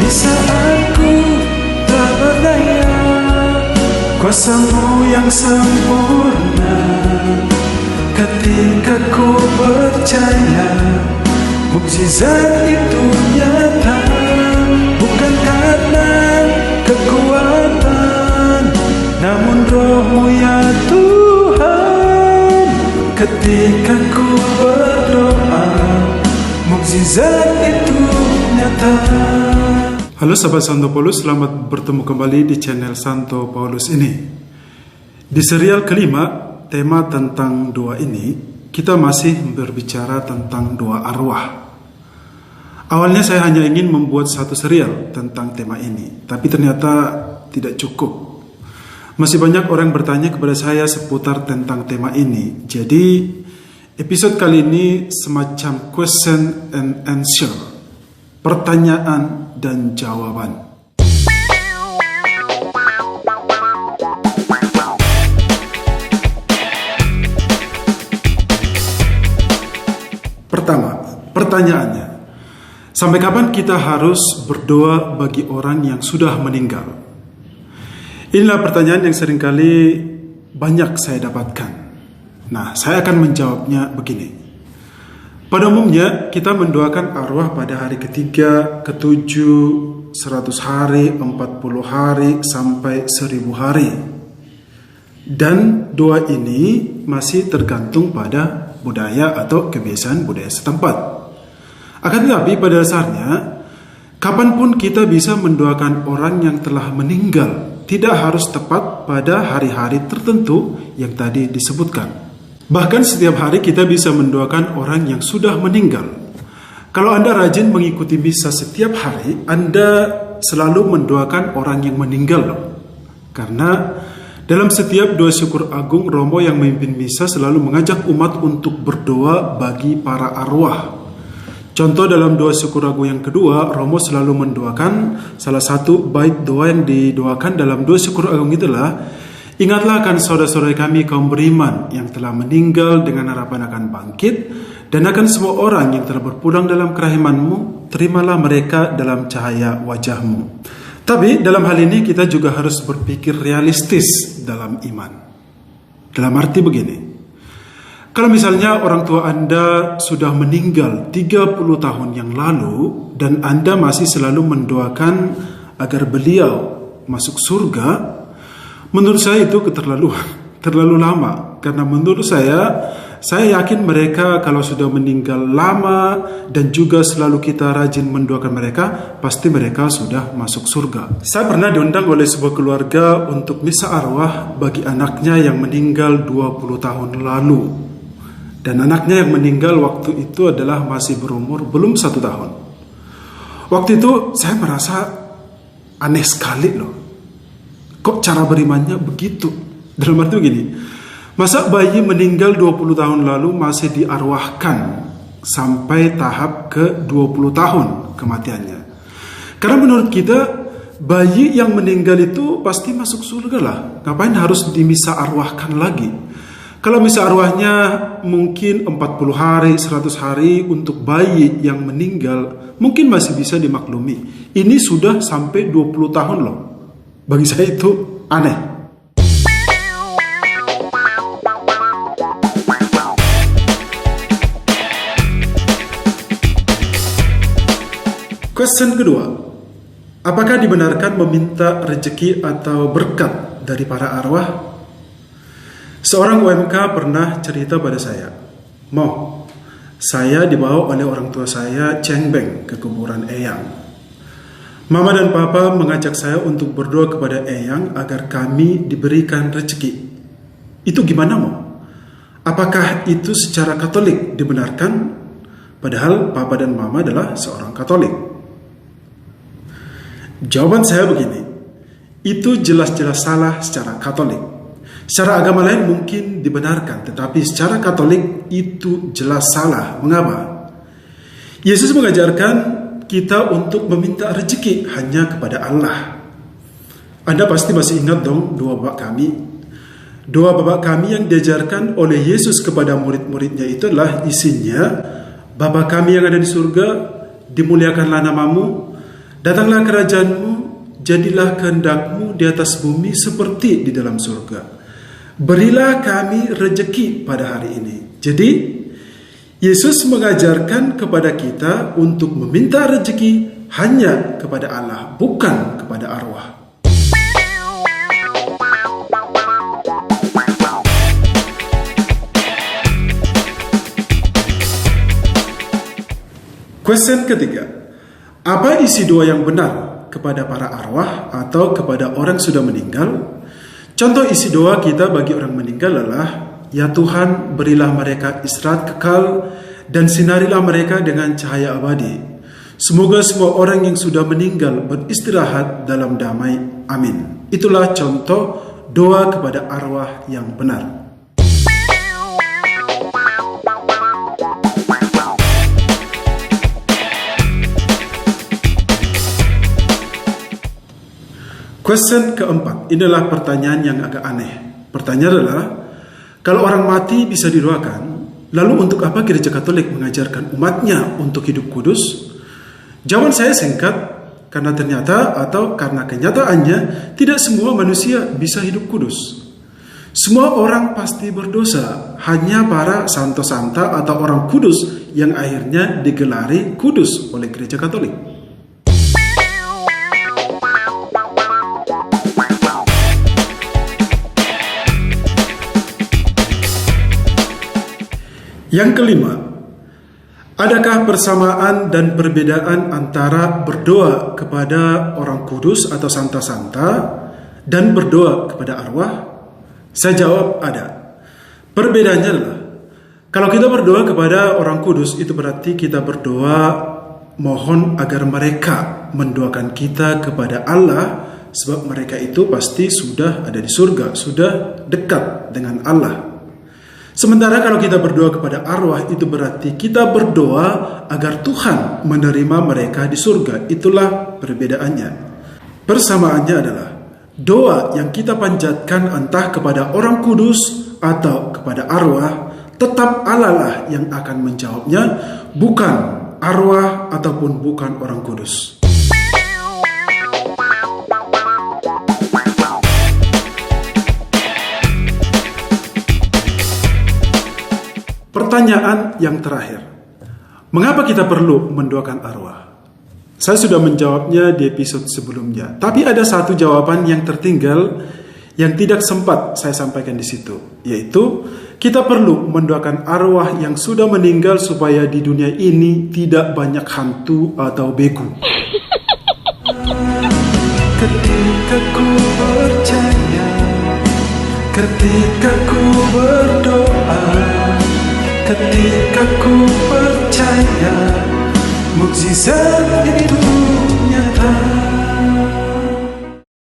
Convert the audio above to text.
saat ku tak berdaya, kuasa-Mu yang sempurna. Ketika ku percaya mukjizat itu nyata, bukan karena kekuatan, namun Roh-Mu ya Tuhan. Ketika ku berdoa, mukjizat itu nyata. Halo sahabat Santo Paulus, selamat bertemu kembali di channel Santo Paulus ini. Di serial kelima, tema tentang doa ini, kita masih berbicara tentang doa arwah. Awalnya saya hanya ingin membuat satu serial tentang tema ini, tapi ternyata tidak cukup. Masih banyak orang bertanya kepada saya seputar tentang tema ini. Jadi, episode kali ini semacam question and answer, pertanyaan dan jawaban. Pertama, pertanyaannya, sampai kapan kita harus berdoa bagi orang yang sudah meninggal? Inilah pertanyaan yang seringkali banyak saya dapatkan. Nah, saya akan menjawabnya begini. Pada umumnya, kita mendoakan arwah pada hari ketiga, ketujuh, 100 hari, 40 hari, sampai 1000 hari. Dan doa ini masih tergantung pada budaya atau kebiasaan budaya setempat. Akan tetapi pada dasarnya, kapanpun kita bisa mendoakan orang yang telah meninggal, tidak harus tepat pada hari-hari tertentu yang tadi disebutkan. Bahkan setiap hari kita bisa mendoakan orang yang sudah meninggal. Kalau Anda rajin mengikuti misa setiap hari, Anda selalu mendoakan orang yang meninggal loh. Karena dalam setiap doa syukur agung, Romo yang memimpin misa selalu mengajak umat untuk berdoa bagi para arwah. Contoh dalam doa syukur agung yang kedua, Romo selalu mendoakan salah satu bait doa yang didoakan dalam doa syukur agung itulah, ingatlah akan saudara-saudara kami kaum beriman yang telah meninggal dengan harapan akan bangkit, dan akan semua orang yang telah berpulang dalam kerahiman-Mu, terimalah mereka dalam cahaya wajah-Mu. Tapi dalam hal ini kita juga harus berpikir realistis dalam iman. Dalam arti begini, kalau misalnya orang tua Anda sudah meninggal 30 tahun yang lalu, dan Anda masih selalu mendoakan agar beliau masuk surga, menurut saya itu keterlaluan, terlalu lama. Karena menurut saya yakin mereka kalau sudah meninggal lama dan juga selalu kita rajin mendoakan mereka, pasti mereka sudah masuk surga. Saya pernah diundang oleh sebuah keluarga untuk misa arwah bagi anaknya yang meninggal 20 tahun lalu. Dan anaknya yang meninggal waktu itu adalah masih berumur belum 1 tahun. Waktu itu saya merasa aneh sekali loh. Kok cara berimannya begitu? Dalam arti begini, masa bayi meninggal 20 tahun lalu masih diarwahkan sampai tahap ke 20 tahun kematiannya? Karena menurut kita, bayi yang meninggal itu pasti masuk surga lah. Ngapain harus dimisa arwahkan lagi? Kalau misa arwahnya mungkin 40 hari, 100 hari untuk bayi yang meninggal, mungkin masih bisa dimaklumi. Ini sudah sampai 20 tahun loh. Bagi saya itu aneh. Question kedua, apakah dibenarkan meminta rezeki atau berkat dari para arwah? Seorang UMK pernah cerita pada saya, saya dibawa oleh orang tua saya cengbeng ke kuburan Eyang. Mama dan Papa mengajak saya untuk berdoa kepada Eyang agar kami diberikan rezeki. Itu gimana Apakah itu secara Katolik dibenarkan? Padahal Papa dan Mama adalah seorang Katolik. Jawaban saya begini, itu jelas-jelas salah secara Katolik. Secara agama lain mungkin dibenarkan, tetapi secara Katolik itu jelas salah. Mengapa? Yesus mengajarkan kita untuk meminta rezeki hanya kepada Allah. Anda pasti masih ingat dong doa Bapa Kami. Doa Bapa Kami yang diajarkan oleh Yesus kepada murid-muridnya itu adalah isinya, Bapa Kami yang ada di surga, dimuliakanlah namamu, Datanglah kerajaan-Mu, jadilah kehendak-Mu di atas bumi seperti di dalam surga. Berilah kami rejeki pada hari ini. Jadi, Yesus mengajarkan kepada kita untuk meminta rejeki hanya kepada Allah, bukan kepada arwah. Question ketiga, apa isi doa yang benar kepada para arwah atau kepada orang sudah meninggal? Contoh isi doa kita bagi orang meninggal adalah, ya Tuhan, berilah mereka istirahat kekal dan sinarilah mereka dengan cahaya abadi. Semoga semua orang yang sudah meninggal beristirahat dalam damai. Amin. Itulah contoh doa kepada arwah yang benar. Question keempat, inilah pertanyaan yang agak aneh. Pertanyaan adalah, kalau orang mati bisa didoakan, lalu untuk apa Gereja Katolik mengajarkan umatnya untuk hidup kudus? Jawaban saya singkat, karena ternyata atau karena kenyataannya tidak semua manusia bisa hidup kudus. Semua orang pasti berdosa, hanya para santo-santa atau orang kudus yang akhirnya digelari kudus oleh Gereja Katolik. Yang kelima, adakah persamaan dan perbedaan antara berdoa kepada orang kudus atau santa-santa dan berdoa kepada arwah? Saya jawab ada. Perbedaannya adalah, kalau kita berdoa kepada orang kudus, itu berarti kita berdoa mohon agar mereka mendoakan kita kepada Allah, sebab mereka itu pasti sudah ada di surga, sudah dekat dengan Allah. Sementara kalau kita berdoa kepada arwah, itu berarti kita berdoa agar Tuhan menerima mereka di surga. Itulah perbedaannya. Persamaannya adalah doa yang kita panjatkan entah kepada orang kudus atau kepada arwah, tetap Allah lah yang akan menjawabnya, bukan arwah ataupun bukan orang kudus. Pertanyaan yang terakhir, mengapa kita perlu mendoakan arwah? Saya sudah menjawabnya di episode sebelumnya, tapi ada satu jawaban yang tertinggal yang tidak sempat saya sampaikan di situ, yaitu kita perlu mendoakan arwah yang sudah meninggal supaya di dunia ini tidak banyak hantu atau begu. Ketika ku percaya, ketika ku berdoa, ketika ku percaya, mukjizat itu